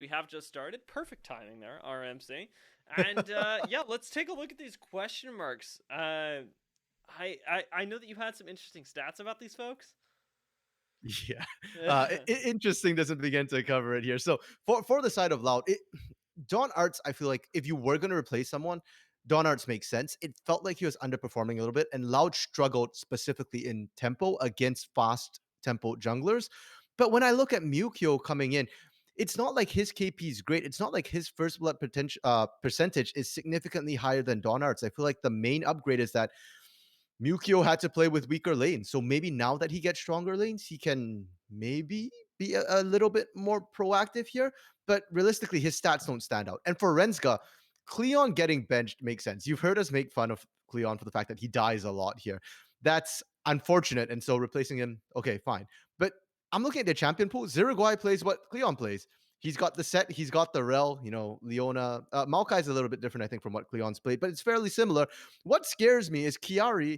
we have just started. Perfect timing there, RMC. And yeah, let's take a look at these question marks. I know that you had some interesting stats about these folks. Yeah. Interesting doesn't begin to cover it here. So for the side of Loud, Don Arts, I feel like if you were going to replace someone, Don Arts makes sense. It felt like he was underperforming a little bit, and Loud struggled specifically in tempo against fast tempo junglers. But when I look at Mukio coming in, it's not like his KP is great. It's not like his first blood percentage is significantly higher than Don Arts. I feel like the main upgrade is that Mukio had to play with weaker lanes. So maybe now that he gets stronger lanes, he can maybe be a little bit more proactive here. But realistically, his stats don't stand out. And for Renzga, Cleon getting benched makes sense. You've heard us make fun of Cleon for the fact that he dies a lot here. That's unfortunate. And so replacing him, okay, fine. But I'm looking at the champion pool. Ziraguai plays what Cleon plays. He's got the set, he's got the rel, Leona. Maokai's a little bit different, I think, from what Cleon's played, but it's fairly similar. What scares me is Cleon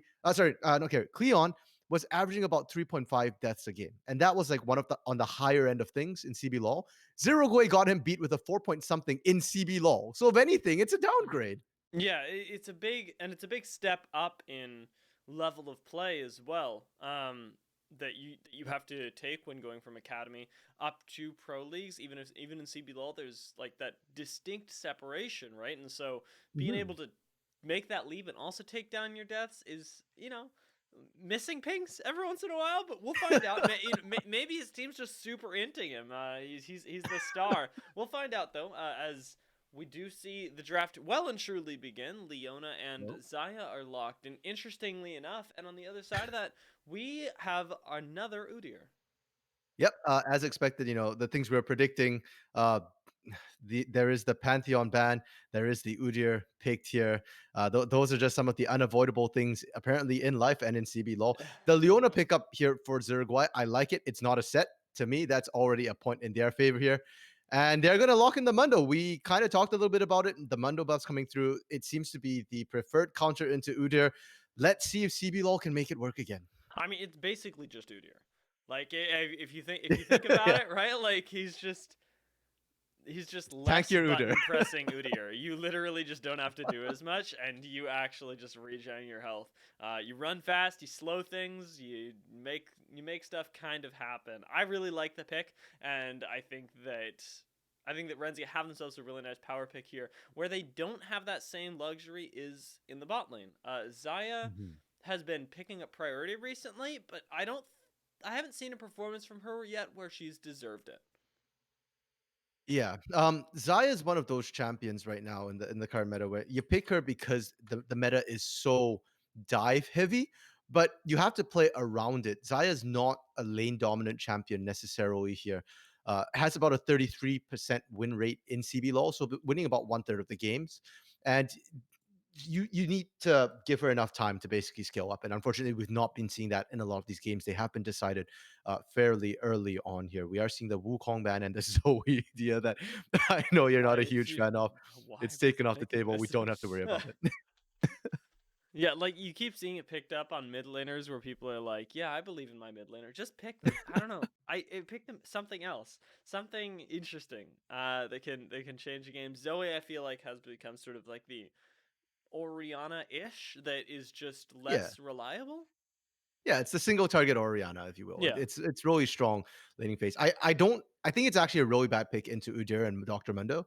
was averaging about 3.5 deaths a game. And that was like one of the on the higher end of things in CBLOL. Zero got him beat with a 4 point something in CBLOL. So if anything, it's a downgrade. Yeah, it's a big step up in level of play as well. That you have to take when going from academy up to pro leagues. Even in CBLOL, there's like that distinct separation, right? And so being Mm-hmm. able to make that leap and also take down your deaths is missing pinks every once in a while. But we'll find out. Maybe his team's just super into him. He's the star. We'll find out though as we do see the draft well and truly begin. Leona and Nope. Zaya are locked in, interestingly enough. And on the other side of that, we have another Udyr. Yep, as expected, the things we were predicting. Uh, there is the Pantheon ban, there is the Udyr picked here. Those are just some of the unavoidable things apparently in life and in CB LOL. The Leona pickup here for Zerguai, I like it. It's not a set. To me, that's already a point in their favor here. And they're going to lock in the Mundo. We kind of talked a little bit about it. The Mundo buffs coming through. It seems to be the preferred counter into Udyr. Let's see if CB LOL can make it work again. I mean, it's basically just Udyr. Like if you think about Yeah. it, right? Like he's just Tank less your Udyr. button pressing Udyr. You literally just don't have to do as much, and you actually just regen your health. You run fast, you slow things, you make stuff kind of happen. I really like the pick, and I think that Renzi have themselves a really nice power pick here. Where they don't have that same luxury is in the bot lane. Zaya has been picking up priority recently, but I haven't seen a performance from her yet where she's deserved it. Yeah. Zaya is one of those champions right now in the current meta where you pick her because the meta is so dive heavy, but you have to play around it. Zaya is not a lane dominant champion necessarily here. Has about a 33% win rate in CBLOL, so winning about one third of the games. And you need to give her enough time to basically scale up. And unfortunately, we've not been seeing that in a lot of these games. They have been decided fairly early on here. We are seeing the Wukong ban and the Zoe idea that I know you're not a huge fan of. Why It's are people taken off the picking table. We this? don't have to worry about it. Yeah, like you keep seeing it picked up on mid laners where people are like, "Yeah, I believe in my mid laner. Just pick them." I don't know. Pick them something else, something interesting. They can change the game. Zoe, I feel like, has become sort of like the Oriana ish that is just Yeah. less reliable. Yeah, it's the single target Oriana, if you will. Yeah. It's really strong laning phase. I think it's actually a really bad pick into Udyr and Dr. Mundo,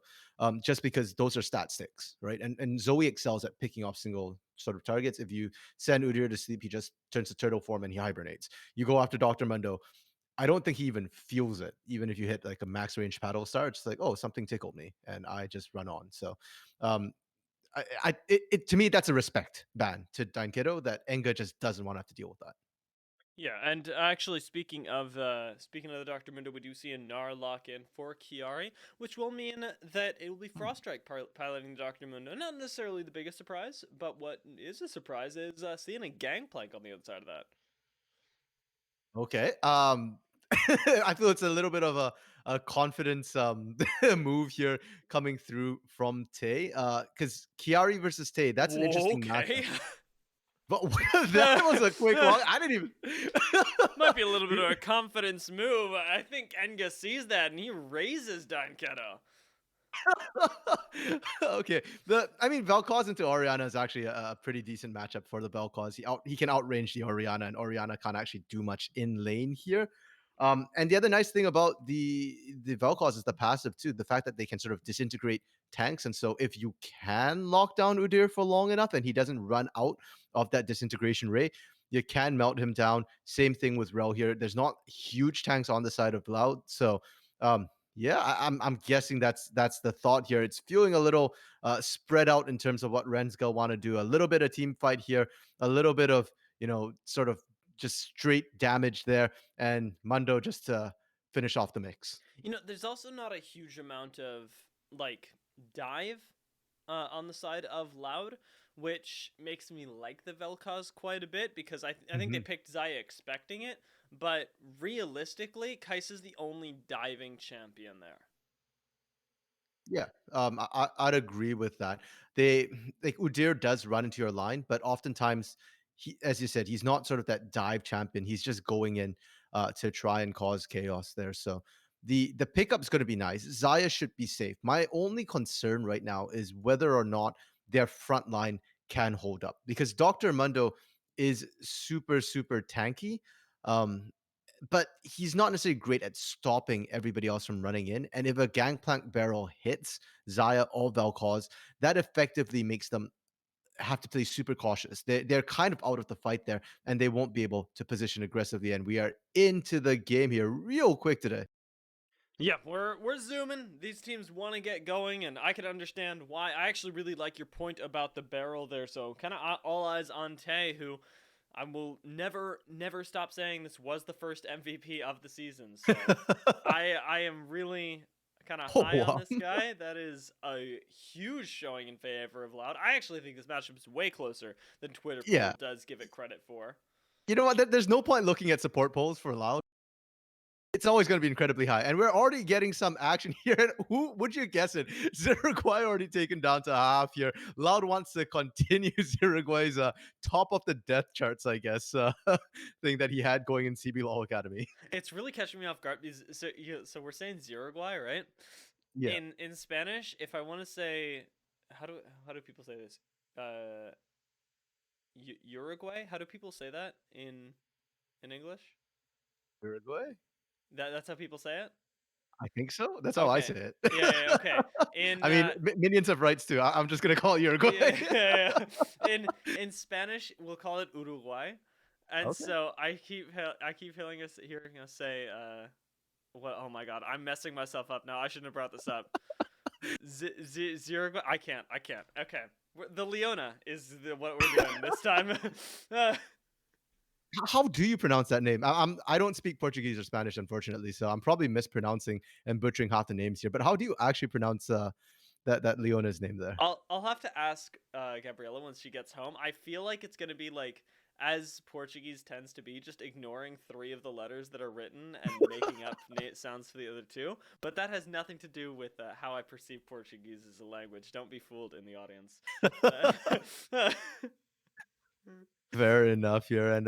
just because those are stat sticks, right? And Zoe excels at picking off single sort of targets. If you send Udyr to sleep, he just turns to turtle form and he hibernates. You go after Dr. Mundo, I don't think he even feels it. Even if you hit like a max range paddle star, it's like, oh, something tickled me, and I just run on. So, um, to me, that's a respect ban to Dainkedo that Enga just doesn't want to have to deal with that. Yeah, and actually, speaking of the Doctor Mundo, we do see a Gnar lock in for Chiari, which will mean that it will be Froststrike piloting the Doctor Mundo. Not necessarily the biggest surprise, but what is a surprise is seeing a Gangplank on the other side of that. Okay. I feel it's a little bit of a confidence move here coming through from Tay. Because Chiari versus Tay, that's an interesting matchup. Okay. But that was a quick long. I didn't even. Might be a little bit of a confidence move. I think Enga sees that and he raises Dankero. Okay. I mean, Vel'Koz into Oriana is actually a pretty decent matchup for the Vel'Koz. He can outrange the Oriana, and Oriana can't actually do much in lane here. And the other nice thing about the Vel'Koz is the passive too. The fact that they can sort of disintegrate tanks, and so if you can lock down Udyr for long enough, and he doesn't run out of that disintegration ray, you can melt him down. Same thing with Rel here. There's not huge tanks on the side of Loud, so um, yeah, I'm guessing that's the thought here. It's feeling a little spread out in terms of what Rensga want to do. A little bit of team fight here, a little bit of sort of just straight damage there, and Mundo just to finish off the mix. There's also not a huge amount of like dive on the side of Loud, which makes me like the Vel'Koz quite a bit because I think they Mhm. picked Xayah expecting it, but realistically, Kai'Sa's the only diving champion there. Yeah, I'd agree with that. They like Udyr does run into your line, but oftentimes he, as you said, he's not sort of that dive champion. He's just going in to try and cause chaos there. So the pickup's going to be nice. Xayah should be safe. My only concern right now is whether or not their front line can hold up because Doctor Mundo is super tanky. Um, but he's not necessarily great at stopping everybody else from running in. And if a gangplank barrel hits Xayah or Vel'Koz, that effectively makes them have to play super cautious. They're kind of out of the fight there, and they won't be able to position aggressively. And we are into the game here real quick today. Yeah, we're zooming. These teams want to get going, and I can understand why. I actually really like your point about the barrel there. So kind of all eyes on Tay, who I will never stop saying this was the first MVP of the season. So I am really kind of Oh, high on wow. this guy. That is a huge showing in favor of Loud. I actually think this matchup is way closer than Twitter Yeah. poll does give it credit for. You know what? There's no point looking at support polls for Loud. It's always going to be incredibly high. And we're already getting some action here. And who would you guess it? Ziraguay already taken down to half here. Loud wants to continue Ziraguay's top of the death charts, I guess, thing that he had going in CBLOL Academy. It's really catching me off guard because so we're saying Ziraguay, right? Yeah. In Spanish, if I want to say how do people say this? Uh, Uruguay. How do people say that in English? Uruguay? That's how people say it. I think so. That's how I Okay. say it. Yeah. Okay. In I mean, minions have rights too. I'm just going to call it Uruguay. yeah. In Spanish, we'll call it Uruguay, and Okay. so I keep hearing us say what? Oh my god, I'm messing myself up now. I shouldn't have brought this up. Zero. I can't. Okay. The Leona is what we're doing this time. How do you pronounce that name? I don't speak Portuguese or Spanish, unfortunately, so I'm probably mispronouncing and butchering half the names here. But how do you actually pronounce that Leona's name there? I'll have to ask Gabriella once she gets home. I feel like it's gonna be like as Portuguese tends to be, just ignoring three of the letters that are written and making up sounds for the other two. But that has nothing to do with how I perceive Portuguese as a language. Don't be fooled in the audience. Fair enough here, and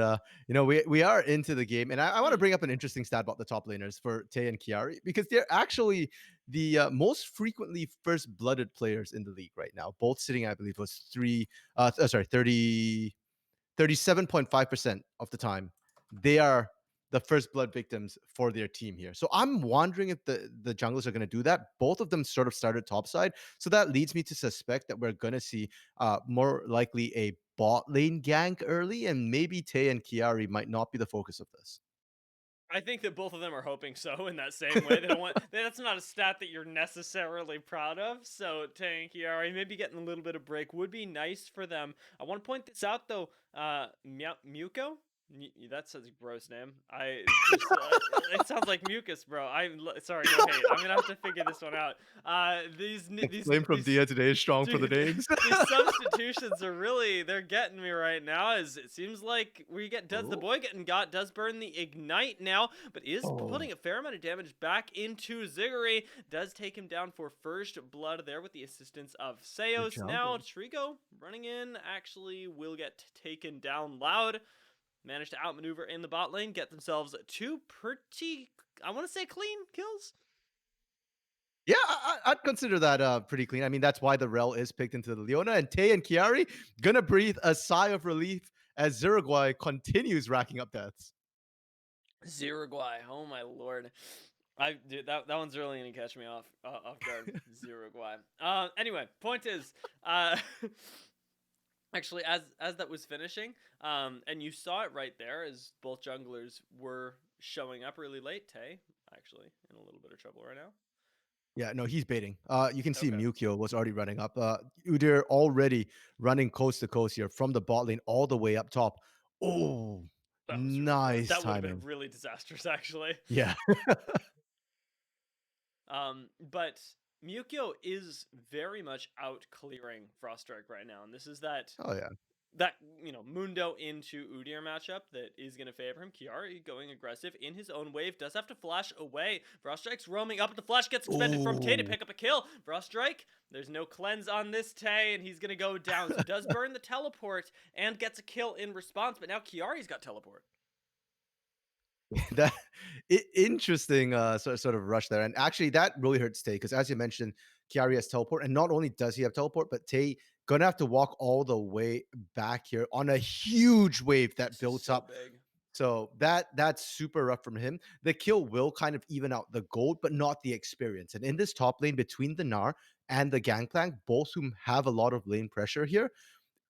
we are into the game, and I want to Hmm. bring up an interesting stat about the top laners for Tay and Kiari because they're actually the most frequently first-blooded players in the league right now. Both sitting, I believe, was 37.5% of the time, they are the first blood victims for their team here. So I'm wondering if the junglers are going to do that. Both of them sort of started topside. So that leads me to suspect that we're going to see more likely a bot lane gank early, and maybe Tay and Kiari might not be the focus of this. I think that both of them are hoping so in that same way. They don't want that's not a stat that you're necessarily proud of. So Tankiari maybe getting a little bit of break would be nice for them. I want to point this out though. Muko, That's such a gross name. I just it sounds like mucus, bro. Sorry, no hate. I'm gonna have to figure this one out. These n- Flame from these Dia today is strong for the dude, names. these substitutions are really they're getting me right now. As it seems like we get does the Oh. boy getting got does burn the ignite now, but is Oh, putting a fair amount of damage back into Ziggurat. Does take him down for first blood there with the assistance of good Seos. job. Now Trigo running in actually will get taken down loud. Managed to outmaneuver in the bot lane, get themselves two pretty, I want to say, clean kills. Yeah, I'd consider that pretty clean. I mean, that's why the Rel is picked into the Leona, and Tay and Kiari gonna breathe a sigh of relief as Ziriguai continues racking up deaths. Ziraguai, oh my lord. Dude, that one's really gonna catch me off guard. Ziraguai. Anyway, point is, uh, actually, as that was finishing, and you saw it right there as both junglers were showing up really late. Tay actually in a little bit of trouble right now. Yeah, no, he's baiting. You can see Okay, Mukio was already running up. Udyr already running coast to coast here from the bot lane all the way up top. Oh, that was really close. nice That would have been timing. really disastrous, actually. Yeah. But Mukio is very much out clearing Froststrike right now, and this is Oh yeah. that Mundo into Udyr matchup that is going to favor him. Kiari going aggressive in his own wave, does have to flash away. Froststrike's roaming up, but the flash gets expended from Tay to Oh. pick up a kill. Froststrike, there's no cleanse on this Tay, and he's going to go down. So does burn the teleport and gets a kill in response, but now Kiari's got teleport. That interesting sort of rush there, and actually that really hurts Tay because as you mentioned, Kiari has teleport, and not only does he have teleport, but Tay gonna have to walk all the way back here on a huge wave that This is builds so up. big. So that's super rough from him. The kill will kind of even out the gold, but not the experience. And in this top lane between the Gnar and the Gangplank, both whom have a lot of lane pressure here,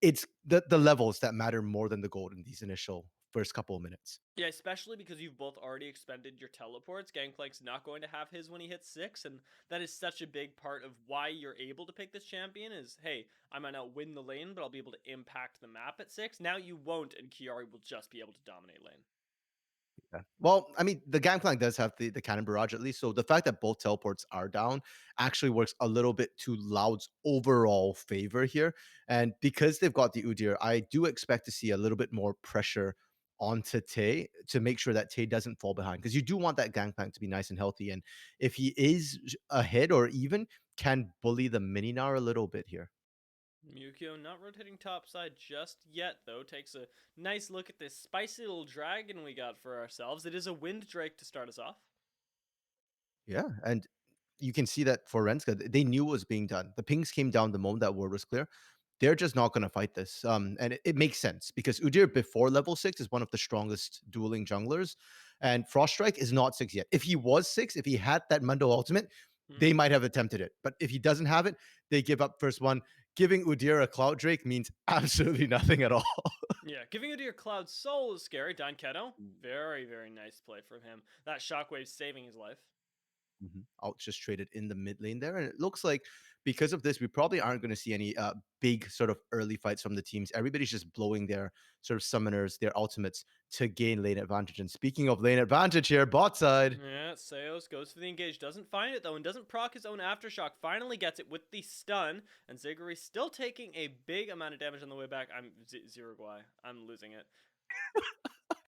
it's the levels that matter more than the gold in these initial first couple of minutes. Yeah, especially because you've both already expended your teleports. Gangplank's not going to have his when he hits 6, and that is such a big part of why you're able to pick this champion is, hey, I might not win the lane, but I'll be able to impact the map at 6. Now you won't, and Kiari will just be able to dominate lane. Yeah. Well, I mean, the Gangplank does have the cannon barrage at least. So the fact that both teleports are down actually works a little bit to Loud's overall favor here. And because they've got the Udyr, I do expect to see a little bit more pressure onto Tay to make sure that Tay doesn't fall behind. Because you do want that Gangplank to be nice and healthy. And if he is ahead or even can bully the Mininar a little bit here. Mukio not rotating topside just yet, though. Takes a nice look at this spicy little dragon we got for ourselves. It is a Wind Drake to start us off. Yeah. And you can see that for Renska, they knew what was being done. The pings came down the moment that word was clear. They're just not going to fight this. And it makes sense because Udyr before level 6 is one of the strongest dueling junglers, and Froststrike is not 6 yet. If he was 6, if he had that Mundo ultimate, they Hmm. might have attempted it. But if he doesn't have it, they give up first one. Giving Udyr a Cloud Drake means absolutely nothing at all. Yeah, giving it to your Cloud Soul is scary. Keto, very, very nice play from him. That shockwave saving his life. Out just traded in the mid lane there. And it looks like because of this, we probably aren't going to see any big sort of early fights from the teams. Everybody's just blowing their sort of summoners, their ultimates to gain lane advantage. And speaking of lane advantage here, bot side. Yeah, Seos goes for the engage, doesn't find it though, and doesn't proc his own aftershock. Finally gets it with the stun, and Ziggurat still taking a big amount of damage on the way back. I'm Ziraguai. I'm losing it.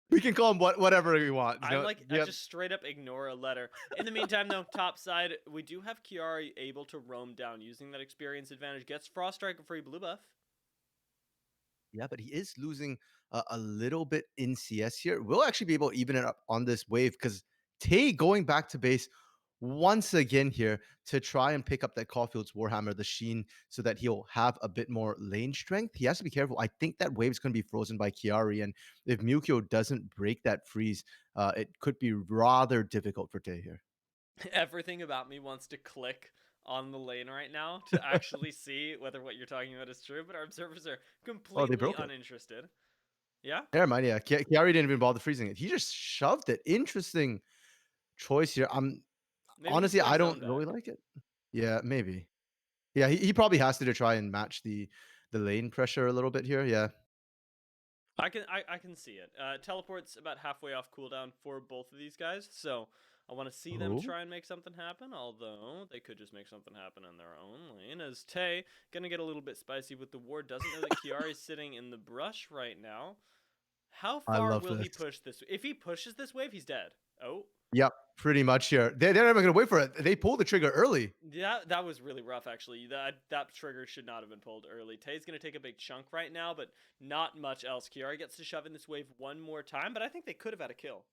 We can call him whatever we want. You I'm know, like, I yep. just straight up ignore a letter. In the meantime, though, top side, we do have Kiari able to roam down using that experience advantage. Gets Froststrike a free blue buff. Yeah, but he is losing a little bit in CS here. We'll actually be able to even it up on this wave because Tay going back to base once again here to try and pick up that Caulfield's Warhammer, the Sheen, so that he'll have a bit more lane strength. He has to be careful. I think that wave's going to be frozen by Kiari, and if Mukio doesn't break that freeze, it could be rather difficult for Tay here. Everything about me wants to click on the lane right now to actually see whether what you're talking about is true, but our observers are Oh, they completely broke it. uninterested. Yeah? Never mind. Yeah, Kiari didn't even bother freezing it. He just shoved it. Interesting choice here. I'm Maybe he's honestly, playing I zone don't really back. like it. Yeah, maybe. Yeah, he probably has to try and match the lane pressure a little bit here. Yeah. I can see it. Teleport's about halfway off cooldown for both of these guys, so I want to see them Oh, try and make something happen. Although they could just make something happen in their own lane. As Tay gonna get a little bit spicy with the ward. Doesn't know that Kiari's sitting in the brush right now. How I far love will this. he push this? If he pushes this wave, he's dead. Oh, Yep, pretty much here. They're never gonna wait for it. They pulled the trigger early. yeah, that was really rough actually. That trigger should not have been pulled early. Tay's gonna take a big chunk right now, but not much else. Kiari gets to shove in this wave one more time, but I think they could have had a kill.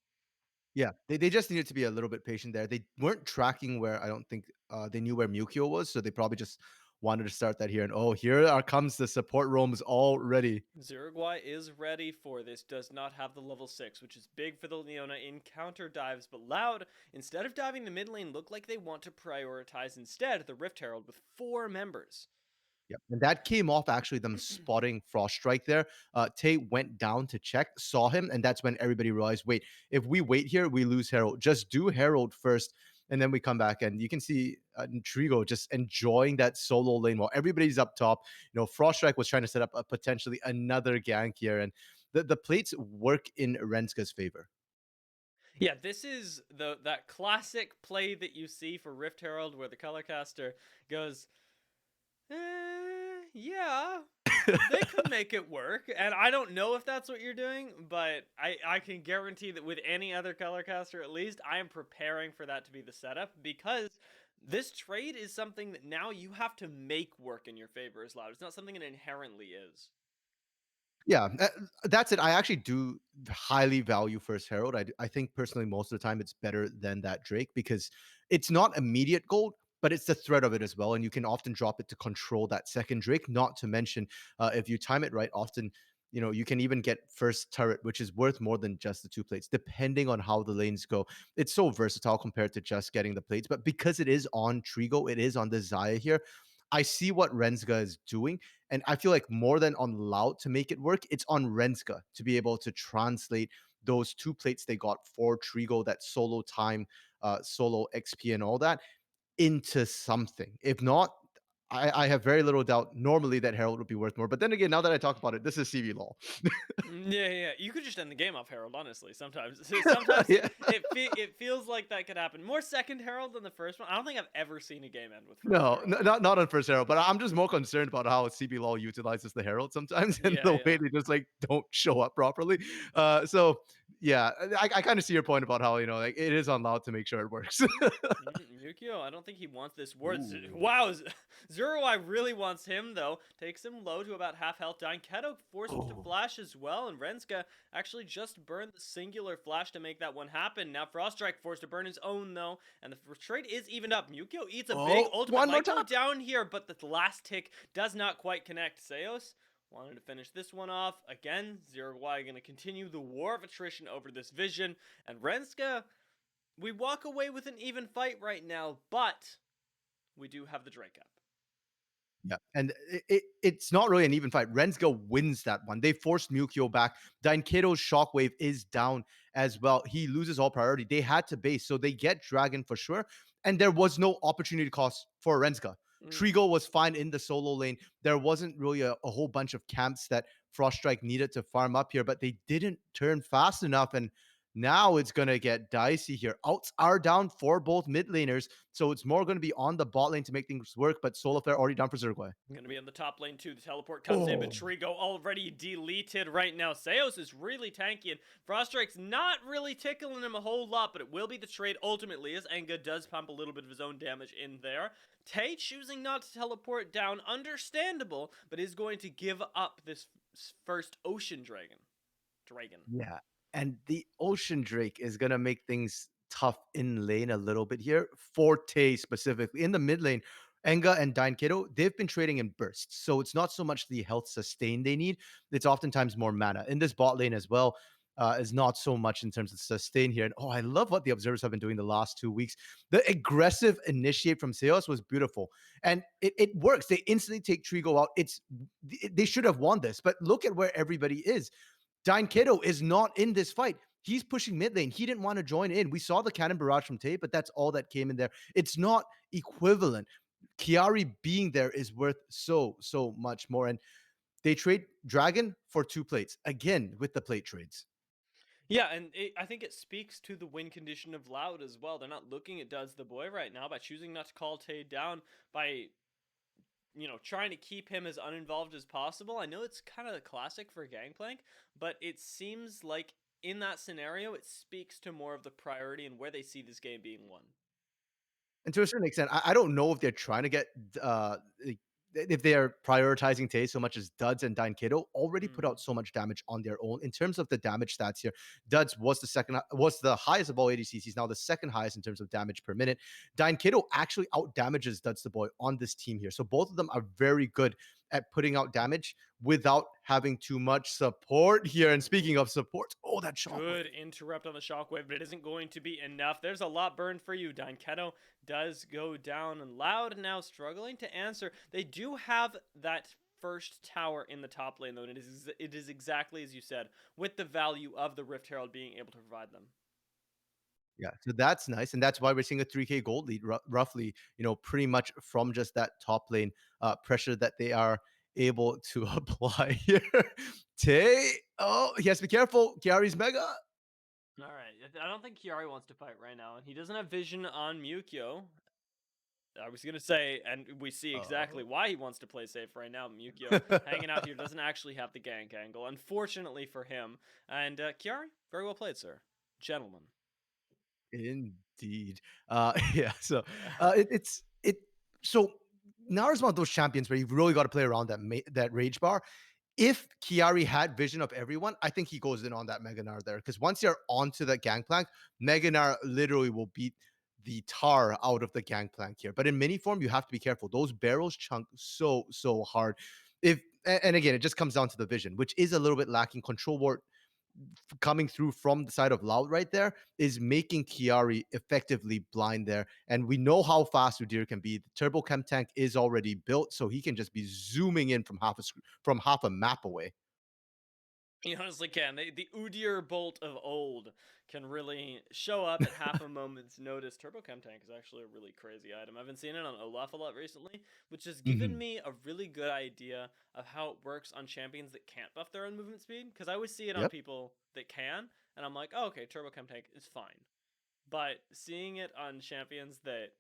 Yeah, they just needed to be a little bit patient there. They weren't tracking where I don't think they knew where Mukio was, so they probably just wanted to start that here. And oh, comes the support roams already. Zerugwai is ready for this, does not have the level 6, which is big for the Leona in counter dives, but Loud, instead of diving the mid lane, look like they want to prioritize instead the Rift Herald with 4 members. Yep. And that came off actually them spotting Frost Strike there. Tate went down to check, saw him, and that's when everybody realized, wait, if we wait here, we lose Herald. Just do Herald first, and then we come back. And you can see Trigo just enjoying that solo lane while everybody's up top. You know, Frost Strike was trying to set up a potentially another gank here, and the plates work in Renska's favor. Yeah, this is that classic play that you see for Rift Herald where the colorcaster goes, yeah, they could make it work. And I don't know if that's what you're doing, but I can guarantee that with any other colorcaster, at least, I am preparing for that to be the setup because this trade is something that now you have to make work in your favor as Loud. It's not something it inherently is. Yeah, that's it. I actually do highly value First Herald. I think personally, most of the time, it's better than that Drake because it's not immediate gold, but it's the threat of it as well. And you can often drop it to control that second Drake. Not to mention, if you time it right, often, you know, you can even get first turret, which is worth more than just the two plates, depending on how the lanes go. It's so versatile compared to just getting the plates. But because it is on Trigo, it is on the Zaya here. I see what Rensga is doing, and I feel like more than on Loud to make it work, it's on Renska to be able to translate those two plates they got for Trigo, that solo time, solo XP, and all that into something. If not, I have very little doubt normally that Herald would be worth more. But then again, now that I talk about it, this is CBLOL. Yeah, yeah. You could just end the game off Herald, honestly. Sometimes, sometimes Yeah. it feels like that could happen. More second Herald than the first one. I don't think I've ever seen a game end with first No, Herald. not on first Herald, but I'm just more concerned about how CBLOL utilizes the Herald sometimes and Yeah, the way yeah. they just like don't show up properly. So yeah, I kind of see your point about how, you know, like it is on Loud to make sure it works. Yukio, I don't think he wants this word. Ooh. Wow, Zuroi really wants him though. Takes him low to about half health. Dinketo forced to Oh. flash as well, and Renska actually just burned the singular flash to make that one happen. Now Froststrike forced to burn his own though, and the trade is evened up. Yukio eats a big Oh, ultimate, one more might go time. down here, but the last tick does not quite connect. Seos wanted to finish this one off. Again, Zero Y going to continue the war of attrition over this vision, and Renska, we walk away with an even fight right now, but we do have the Drake up. Yeah, and it's not really an even fight. Rensga wins that one. They forced Mukio back. Danketo's shockwave is down as well. He loses all priority. They had to base, so they get Dragon for sure. And there was no opportunity cost for Rensga. Mm. Trigo was fine in the solo lane. There wasn't really a whole bunch of camps that Frost Strike needed to farm up here, but they didn't turn fast enough. And now it's going to get dicey here. Outs are down for both mid laners. So it's more going to be on the bot lane to make things work. But Solaflare already down for Zergway. Gonna be on the top lane too. The teleport comes in, but Oh. Trigo already deleted right now. Seos is really tanky, and Froststrike's not really tickling him a whole lot, but it will be the trade ultimately, as Enga does pump a little bit of his own damage in there. Tay choosing not to teleport down, understandable, but is going to give up this first Ocean Dragon. Yeah. And the Ocean Drake is going to make things tough in lane a little bit here. Forte specifically. In the mid lane, Enga and Kiddo, they've been trading in bursts. So it's not so much the health sustain they need, it's oftentimes more mana. In this bot lane as well, is not so much in terms of sustain here. And oh, I love what the observers have been doing the last 2 weeks. The aggressive initiate from Seos was beautiful. And it works. They instantly take Trigo out. They should have won this, but look at where everybody is. Kiddo is not in this fight. He's pushing mid lane. He didn't want to join in. We saw the cannon barrage from Tate, but that's all that came in there. It's not equivalent. Kiari being there is worth so much more. And They trade Dragon for 2 plates, again with the plate trades. Yeah, and I think it speaks to the win condition of Loud as well. They're not looking at Duds the Boy right now by choosing not to call Tay down, by trying to keep him as uninvolved as possible. I know it's kind of classic for Gangplank, but it seems like in that scenario, it speaks to more of the priority and where they see this game being won. And to a certain extent, I don't know if they're trying to get like, if they're prioritizing Tay so much as Duds and Kiddo already put Mm. out so much damage on their own. In terms of the damage stats here, Duds was the highest of all ADCs. He's now the second highest in terms of damage per minute. Kiddo actually out damages Duds the Boy on this team here. So both of them are very good at putting out damage without having too much support here. And speaking of support, oh, that Good shockwave. interrupt on the shockwave, but it isn't going to be enough. There's a lot burned for you. Danketo does go down, and Loud now struggling to answer. They do have that first tower in the top lane, though, and it is exactly as you said, with the value of the Rift Herald being able to provide them. Yeah, so that's nice, and that's why we're seeing a 3K gold lead, roughly, pretty much from just that top lane pressure that they are able to apply here. Tay, oh, he has to be careful. Kiari's mega. All right, I don't think Kiari wants to fight right now, and he doesn't have vision on Mukyo. I was gonna say, and we see exactly Oh. why he wants to play safe right now. Mukyo hanging out here doesn't actually have the gank angle, unfortunately for him. And Kiari, very well played, sir. Gentleman. Indeed. Yeah, so it so now is one of those champions where you've really got to play around that rage bar. If Kiari had vision of everyone, I think he goes in on that Meganar there. Because once you're onto that Gangplank, Meganar literally will beat the tar out of the Gangplank here. But in mini form, you have to be careful. Those barrels chunk so hard. And again, it just comes down to the vision, which is a little bit lacking. Control ward coming through from the side of Loud right there is making Kiari effectively blind there. And we know how fast Udyr can be. The Turbo Chem tank is already built, so he can just be zooming in from half a map away. He honestly can. The Udyr bolt of old can really show up at half a moment's notice. Turbo Chem Tank is actually a really crazy item. I've been seeing it on Olaf a lot recently, which has given Mhm. me a really good idea of how it works on champions that can't buff their own movement speed. Because I always see it on Yep. people that can, and I'm like, oh, okay, Turbo Chem Tank is fine. But seeing it on champions that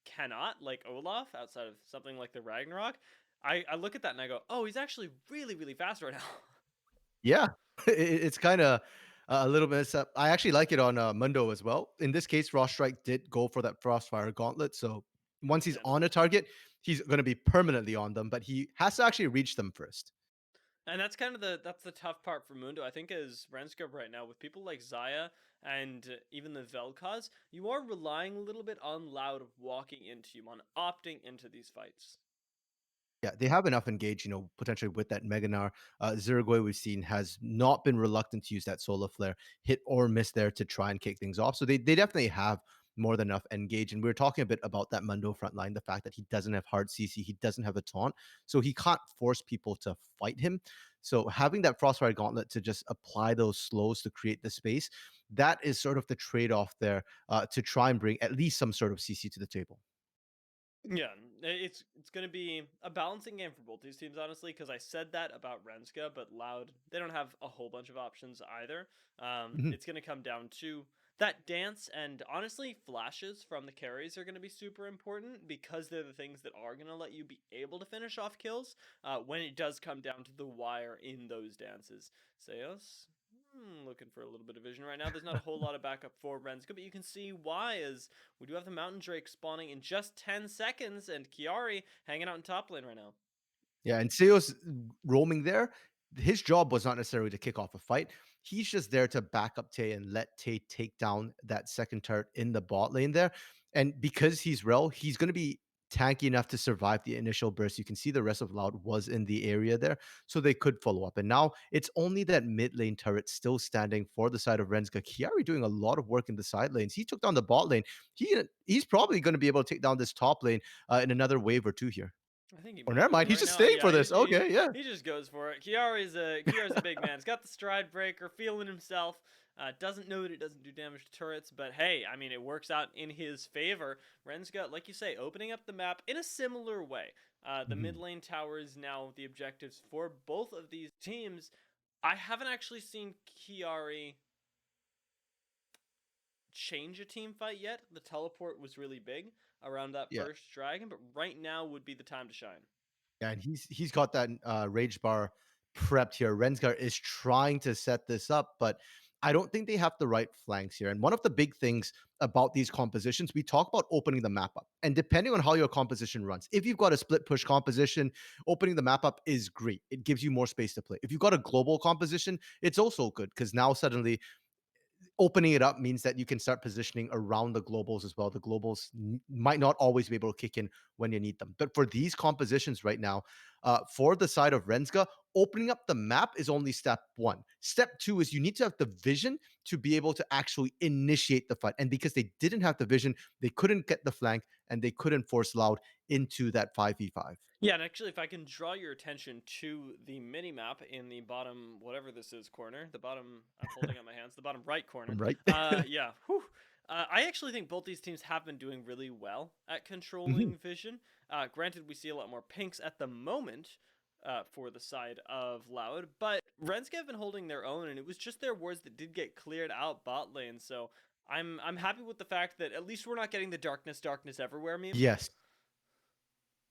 cannot, like Olaf, outside of something like the Ragnarok, I look at that and I go, oh, he's actually really, really fast right now. Yeah. It's kind of a little messed up. I actually like it on Mundo as well. In this case, Frost Strike did go for that Frostfire Gauntlet. So once he's on a Understandable. target, he's going to be permanently on them, but he has to actually reach them first. And that's kind of the tough part for Mundo. I think as Renska right now with people like Zaya and even the Vel'Koz, you are relying a little bit on Loud walking into you, on opting into these fights. Yeah, they have enough engage, potentially with that Meganar. Zergoy we've seen has not been reluctant to use that solar flare, hit or miss there to try and kick things off. So they definitely have more than enough engage. And we were talking a bit about that Mundo front line, the fact that he doesn't have hard CC, he doesn't have a taunt, so he can't force people to fight him. So having that Frostfire Gauntlet to just apply those slows to create the space, that is sort of the trade-off there to try and bring at least some sort of CC to the table. Yeah, it's going to be a balancing game for both these teams, honestly, because I said that about Renska, but Loud, they don't have a whole bunch of options either. Mhm. It's going to come down to that dance, and honestly, flashes from the carries are going to be super important because they're the things that are going to let you be able to finish off kills when it does come down to the wire in those dances. Seos, looking for a little bit of vision right now. There's not a whole lot of backup for Renska, but you can see why, as we do have the Mountain Drake spawning in just 10 seconds, and Kiari hanging out in top lane right now. Yeah, and Seo's roaming there. His job was not necessarily to kick off a fight. He's just there to back up Tay and let Tay take down that second turret in the bot lane there. And because he's Rel, he's going to be tanky enough to survive the initial burst. You can see the rest of Loud was in the area there, so they could follow up. And now it's only that mid lane turret still standing for the side of Renska. Kiari doing a lot of work in the side lanes. He took down the bot lane. He's probably going to be able to take down this top lane in another wave or two here. I think he Or might never be mind, he's right just now. staying Yeah, for this. Okay, yeah. he just goes for it. Kiari's a big man. He's got the stride breaker, feeling himself. Doesn't know that it doesn't do damage to turrets, but hey, I mean, it works out in his favor. Rensga, like you say, opening up the map in a similar way. The mid Mhm. lane tower is now the objectives for both of these teams. I haven't actually seen Kiari change a team fight yet. The teleport was really big around that Yeah. first dragon, but right now would be the time to shine. Yeah, and he's got that rage bar prepped here. Rensgar is trying to set this up, but I don't think they have the right flanks here. And one of the big things about these compositions, we talk about opening the map up. And depending on how your composition runs, if you've got a split push composition, opening the map up is great. It gives you more space to play. If you've got a global composition, it's also good because now suddenly opening it up means that you can start positioning around the globals as well. The globals might not always be able to kick in when you need them. But for these compositions right now, for the side of Rensga, opening up the map is only step one. Step two is you need to have the vision to be able to actually initiate the fight. And because they didn't have the vision, they couldn't get the flank and they couldn't force Loud into that 5v5. Yeah, and actually, if I can draw your attention to the mini map in the bottom, whatever this is, corner, the bottom, I'm holding up my hands, the bottom right corner. I'm right. Yeah, whew. I actually think both these teams have been doing really well at Mhm. controlling vision. Granted, we see a lot more pinks at the moment for the side of Loud, but Renske have been holding their own, and it was just their wards that did get cleared out bot lane. So I'm happy with the fact that at least we're not getting the darkness everywhere meme. Yes.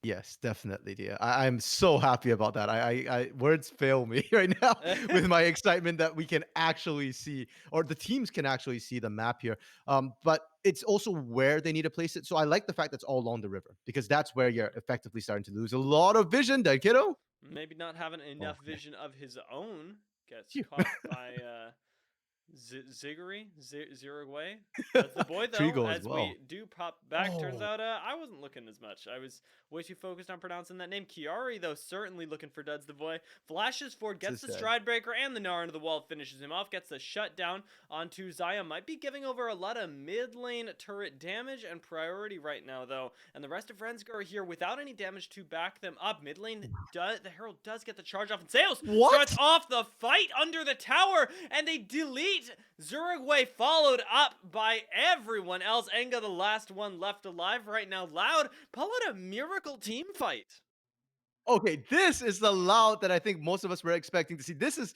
Yes, definitely, dear. I'm so happy about that. Words fail me right now with my excitement that we can actually see, or the teams can actually see the map here. But it's also where they need to place it. So I like the fact that's all along the river because that's where you're effectively starting to lose a lot of vision, there, kiddo. Maybe not having enough Okay. vision of his own gets Phew. caught by Ziggery, Zirigway. That's the boy, though. Trigo as As we well. do pop back, turns Oh, out I wasn't looking as much. I was way too focused on pronouncing that name. Kiari, though, certainly looking for Duds the boy. Flashes forward, this gets is the sad. stride breaker and the Gnar into the wall, finishes him off, gets the shutdown onto Zaya. Might be giving over a lot of mid lane turret damage and priority right now, though. And the rest of Rensgar are here without any damage to back them up. Mid lane, the Herald does get the charge off, and Sales starts What? off the fight under the tower, and they delete Zurigway, followed up by everyone else. Enga, the last one left alive right now. Loud, pull out a miracle team fight. Okay, this is the Loud that I think most of us were expecting to see. This is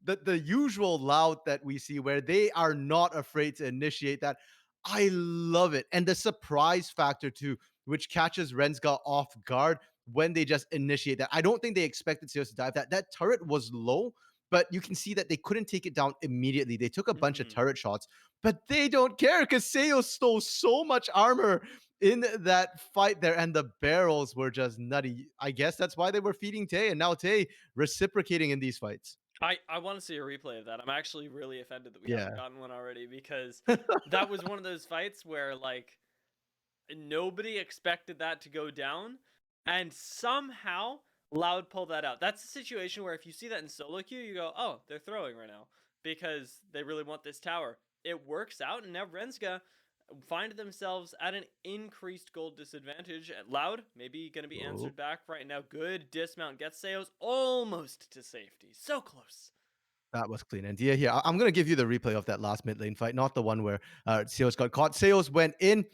the usual Loud that we see where they are not afraid to initiate that. I love it. And the surprise factor too, which catches Rensga off guard when they just initiate that. I don't think they expected Seos to dive that. That turret was low, but you can see that they couldn't take it down immediately. They took a bunch of Mhm. turret shots, but they don't care because Seos stole so much armor in that fight there, and the barrels were just nutty. I guess that's why they were feeding Tay, and now Tay reciprocating in these fights. I want to see a replay of that. I'm actually really offended that we haven't Yeah. gotten one already because that was one of those fights where like nobody expected that to go down, and somehow Loud pulled that out. That's a situation where if you see that in solo queue, you go, "Oh, they're throwing right now because they really want this tower." It works out, and now Renska find themselves at an increased gold disadvantage. At Loud, maybe going to be Oh, answered back right now. Good dismount gets Seos almost to safety. So close. that was clean. And yeah, here, I'm going to give you the replay of that last mid lane fight, not the one where Seos got caught. Seos went in,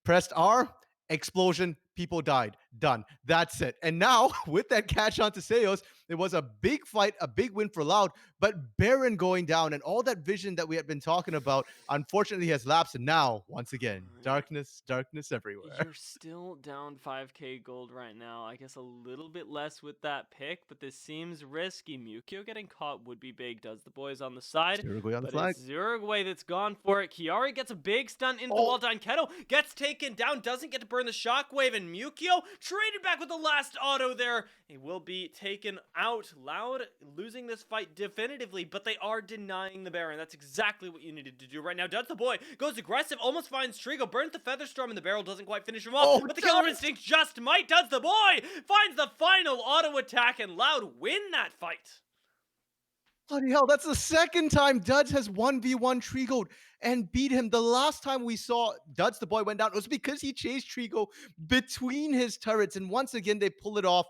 pressed R, explosion, people died. Done. That's it. And now, with that catch on to Seos, it was a big fight, a big win for Loud, but Baron going down and all that vision that we had been talking about, unfortunately, has lapsed. And now, once again, darkness, darkness everywhere. You're still down 5k gold right now. I guess a little bit less with that pick, but this seems risky. Mukio getting caught would be big. Does the boys on the side, Uruguay on the but flag. it's Zurigway that's gone for it. Kiari gets a big stun into the Oh, wall. Keto gets taken down, doesn't get to burn the shockwave, and Mukio traded back with the last auto there. He will be taken out. Loud losing this fight definitively, but they are denying the Baron. That's exactly what you needed to do right now. Does the boy goes aggressive, almost finds Trigo, burns the Featherstorm, and the barrel doesn't quite finish him off. oh, But the Killer Doug! Instinct just might. Does the boy finds the final auto attack, and Loud win that fight. Bloody hell, that's the second time Duds has 1v1 Trigo and beat him. The last time we saw Duds, the boy, went down, it was because he chased Trigo between his turrets. And once again, they pull it off.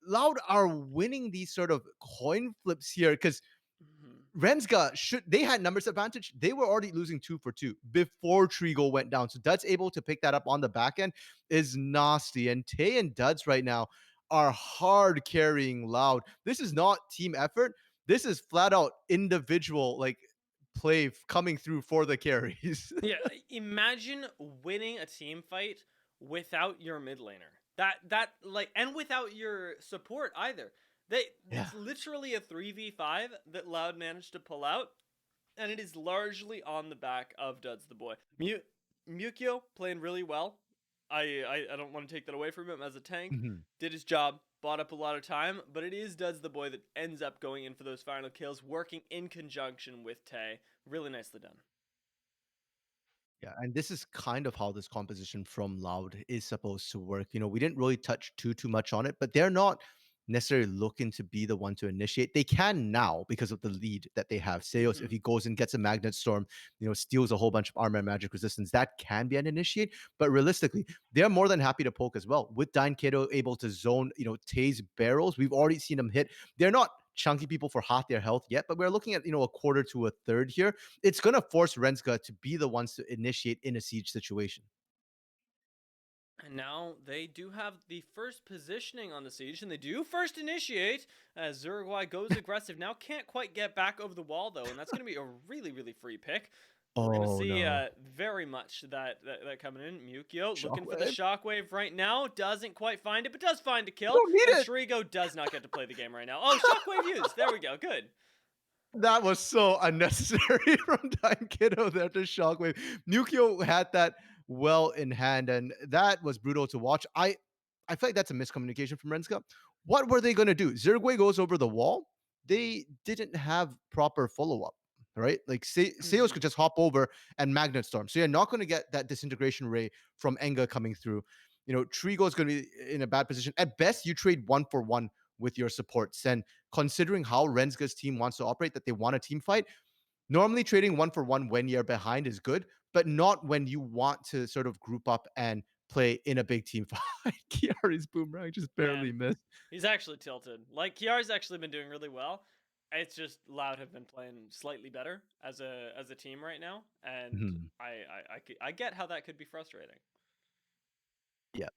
Loud are winning these sort of coin flips here because Mhm. Rensga should they had numbers advantage. They were already losing 2 for 2 before Trigo went down. So Duds able to pick that up on the back end is nasty. And Tay and Duds right now are hard carrying Loud. This is not team effort. This is flat out individual like play coming through for the carries. Yeah, imagine winning a team fight without your mid laner. That like and without your support either. They Yeah. it's literally a 3v5 that Loud managed to pull out, and it is largely on the back of Duds the boy. Mukio playing really well. I don't want to take that away from him as a tank. Mhm. Did his job, bought up a lot of time, but it is Duds the boy that ends up going in for those final kills, working in conjunction with Tay. Really nicely done. Yeah, and this is kind of how this composition from Loud is supposed to work. We didn't really touch too much on it, but they're not necessarily looking to be the one to initiate. They can now because of the lead that they have. Seos, if Hmm. he goes and gets a magnet storm, steals a whole bunch of armor and magic resistance, that can be an initiate. But realistically, they're more than happy to poke as well. With Dine Kato able to zone, Tay's barrels, we've already seen them hit. They're not chunky people for half their health yet, but we're looking at a quarter to a third here. It's going to force Renska to be the ones to initiate in a siege situation. And now they do have the first positioning on the siege, and they do first initiate as Uruguay goes aggressive. Now can't quite get back over the wall though, and that's going to be a really, really free pick. We're going to Oh see no. very much that coming in. Mukio looking for the Shockwave. shockwave right now. Doesn't quite find it, but does find a You kill. don't need And it. Trigo does not get to play the game right now. Oh, shockwave used. There we go. Good. That was so unnecessary from Time Kiddo there to Shockwave. Mukio had that well in hand, and that was brutal to watch. I feel like that's a miscommunication from Renska. What were they going to do? Zergway goes over the wall. They didn't have proper follow up, right? Like Seos could Hmm. just hop over and Magnet Storm. So you're not going to get that disintegration ray from Enga coming through. Trigo is going to be in a bad position. At best, you trade 1 for 1 with your supports. And considering how Renska's team wants to operate, that they want a team fight, normally trading 1 for 1 when you're behind is good, but not when you want to sort of group up and play in a big team fight. Kiari's boomerang just barely Man, missed. he's actually tilted. Like Kiar's actually been doing really well. It's just Loud have been playing slightly better as a team right now, and Mhm. I get how that could be frustrating. Yeah,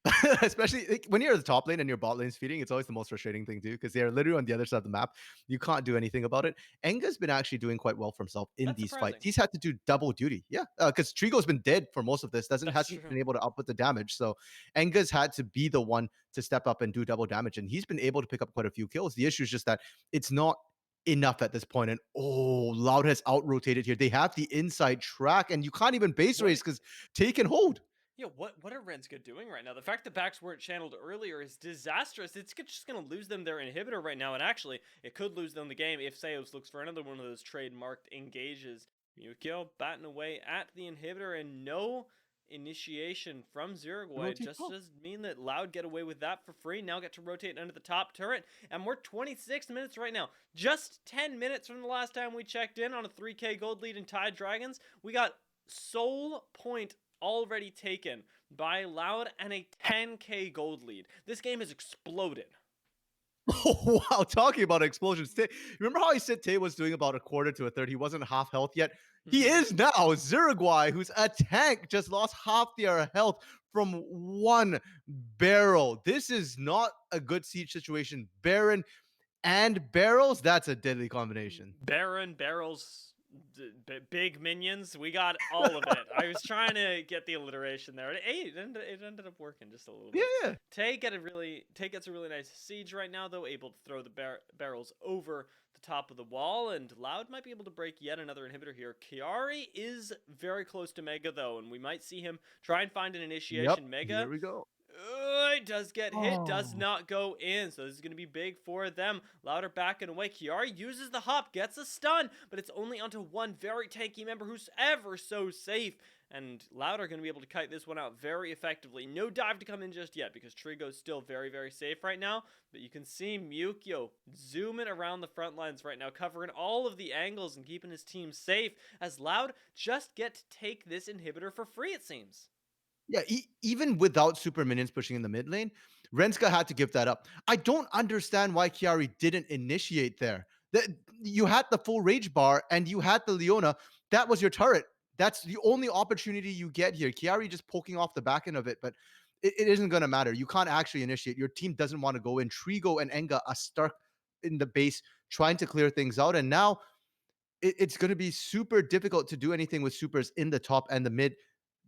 especially like, when you're at the top lane and your bot lane's feeding, it's always the most frustrating thing too because they're literally on the other side of the map. You can't do anything about it. Enga's been actually doing quite well for himself in That's these fights. surprising. He's had to do double duty, yeah, because Trigo's been dead for most of this. Doesn't That's hasn't true. been able to output the damage, so Enga's had to be the one to step up and do double damage, and he's been able to pick up quite a few kills. The issue is just that it's not enough at this point. And Loud has out rotated here. They have the inside track, and you can't even base What? race because take and hold. Yeah, what are Renska doing right now? The fact that backs weren't channeled earlier is disastrous. It's just going to lose them their inhibitor right now, and actually, it could lose them the game if Seos looks for another one of those trademarked engages. Yukio batting away at the inhibitor, and no initiation from Zergway Rotate just top. does mean that Loud get away with that for free. Now get to rotate under the top turret, and we're 26 minutes right now. Just 10 minutes from the last time we checked in on a 3k gold lead in Tide Dragons. We got Soul Point already taken by Loud and a 10k gold lead. This game has exploded. Oh, wow. Talking about explosions. Remember how I said Tay was doing about a quarter to a third? He wasn't half health yet. He Mhm. is now. Zerguai, who's a tank, just lost half their health from one barrel. This is not a good siege situation. Baron and barrels, that's a deadly combination. Baron, barrels, big minions. We got all of it. I was trying to get the alliteration there. Hey, it ended up working just a little Yeah, bit. yeah. Tay gets a really nice siege right now, though, able to throw the barrels over the top of the wall, and Loud might be able to break yet another inhibitor here. Kiari is very close to Mega, though, and we might see him try and find an Yep. initiation. Here Mega we go. it does get hit, does Oh. not go in. So this is going to be big for them. Louder back and away. Kiari uses the hop, gets a stun, but it's only onto one very tanky member who's ever so safe. And Louder going to be able to kite this one out very effectively. No dive to come in just yet because Trigo's still very, very safe right now. But you can see Mukio zooming around the front lines right now, covering all of the angles and keeping his team safe as Loud just get to take this inhibitor for free, it seems. Yeah, even without super minions pushing in the mid lane, Renska had to give that up. I don't understand why Kiari didn't initiate there. you had the full rage bar and you had the Leona. That was your turret. That's the only opportunity you get here. Chiari just poking off the back end of it, but it isn't going to matter. You can't actually initiate. Your team doesn't want to go in. Trigo and Enga are stuck in the base trying to clear things out. And now it's going to be super difficult to do anything with supers in the top and the mid.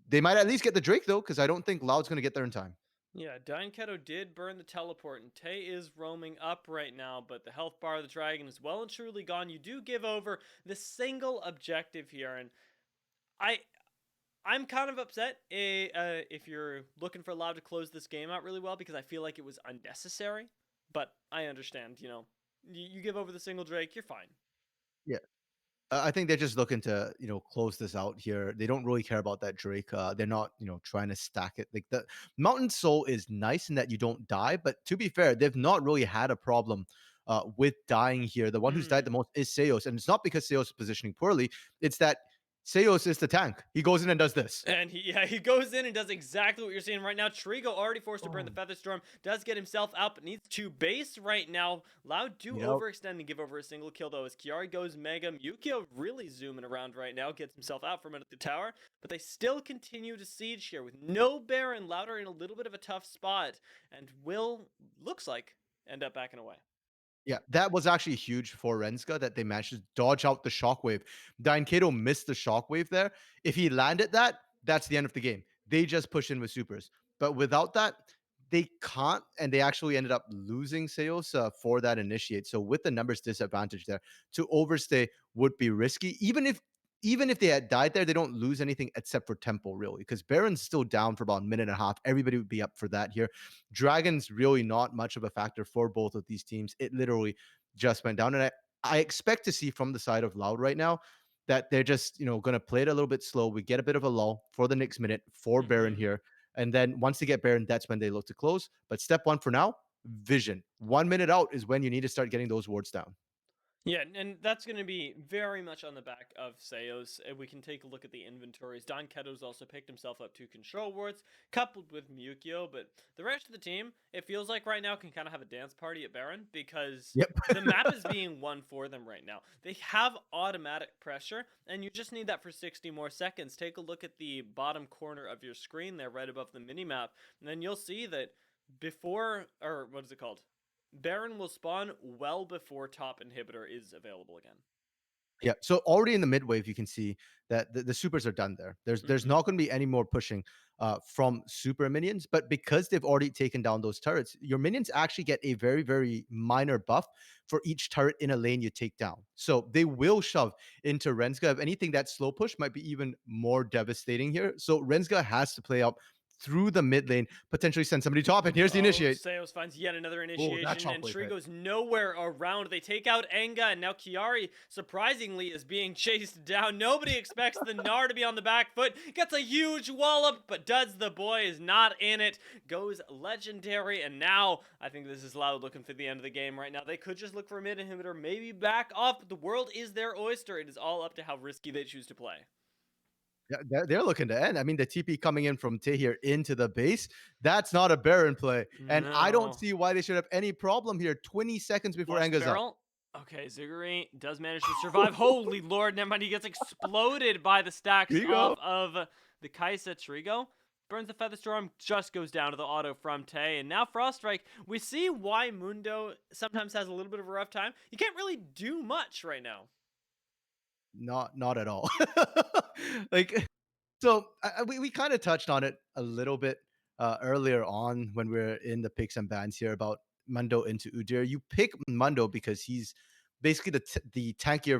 They might at least get the Drake, though, because I don't think Loud's going to get there in time. Yeah, Keto did burn the teleport, and Tay is roaming up right now, but the health bar of the dragon is well and truly gone. You do give over the single objective here, and I I'm kind of upset if you're looking for Loud to close this game out really well, because I feel like it was unnecessary. But I understand, you give over the single Drake, you're fine. Yeah. I think they're just looking to, close this out here. They don't really care about that Drake. They're not, trying to stack it. Like the Mountain Soul is nice in that you don't die, but to be fair, they've not really had a problem with dying here. The one who's died the Mm. most is Seos, and it's not because Seos is positioning poorly. It's that Seos is the tank. He goes in and does this. And he goes in and does exactly what you're seeing right now. Trigo already forced to burn the Feather Storm, does get himself out, but needs to base right now. Loud do Yep. overextend and give over a single kill, though, as Chiari goes mega. Yukio really zooming around right now, gets himself out from under the tower, but they still continue to siege here with no Baron. Loud are in a little bit of a tough spot, and will, looks like, end up backing away. Yeah, that was actually huge for Renska that they managed to dodge out the shockwave. Kato missed the shockwave there. If he landed that, that's the end of the game. They just push in with supers. But without that, they can't, and they actually ended up losing sales for that initiate. So with the numbers disadvantage there, to overstay would be risky. Even if they had died there, they don't lose anything except for tempo, really, because Baron's still down for about a minute and a half. Everybody would be up for that here. Dragon's really not much of a factor for both of these teams. It literally just went down. And I expect to see from the side of Loud right now that they're just, going to play it a little bit slow. We get a bit of a lull for the next minute for Baron Mm-hmm. here. And then once they get Baron, that's when they look to close. But step one for now, vision. 1 minute out is when you need to start getting those wards down. Yeah, and that's going to be very much on the back of Seos. We can take a look at the inventories. Don Keto's also picked himself up 2 control wards, coupled with Mukio, but the rest of the team, it feels like right now, can kind of have a dance party at Baron, because Yep. the map is being won for them right now. They have automatic pressure, and you just need that for 60 more seconds. Take a look at the bottom corner of your screen there, right above the minimap, and then you'll see that before, or what is it called? Baron will spawn well before top inhibitor is available again. Yeah. So already in the mid wave, you can see that the supers are done there. There's Mm-hmm. not going to be any more pushing from super minions, but because they've already taken down those turrets, your minions actually get a very, very minor buff for each turret in a lane you take down. So they will shove into Rensga. If anything, that slow push might be even more devastating here. So Rensga has to play out through the mid lane, potentially send somebody top. And here's the Oh, initiate. Seos finds yet another Oh, that initiation, and shockwave hit. Trigo's nowhere around. They take out Enga, and now Chiari, surprisingly, is being chased down. Nobody expects the Gnar to be on the back foot. Gets a huge wallop, but Duds the boy is not in it. Goes legendary, and now I think this is Loud looking for the end of the game right now. They could just look for a mid inhibitor, maybe back off, but the world is their oyster. It is all up to how risky they choose to play. Yeah, they're looking to end. I mean, the TP coming in from Tahir into the base, that's not a Baron play. And I don't No. see why they should have any problem here. 20 seconds before Watch the Enga's up. barrel. Okay, Ziggurat does manage to survive. Holy lord, never mind. He gets exploded by the stacks Here you off go. of the Kaisa Trigo. Burns the Feather Storm, just goes down to the auto from Tay. And now Froststrike, we see why Mundo sometimes has a little bit of a rough time. You can't really do much right now. Not at all. Like, so we kind of touched on it a little bit earlier on when we are in the picks and bans here about Mundo into Udyr. You pick Mundo because he's basically the tankier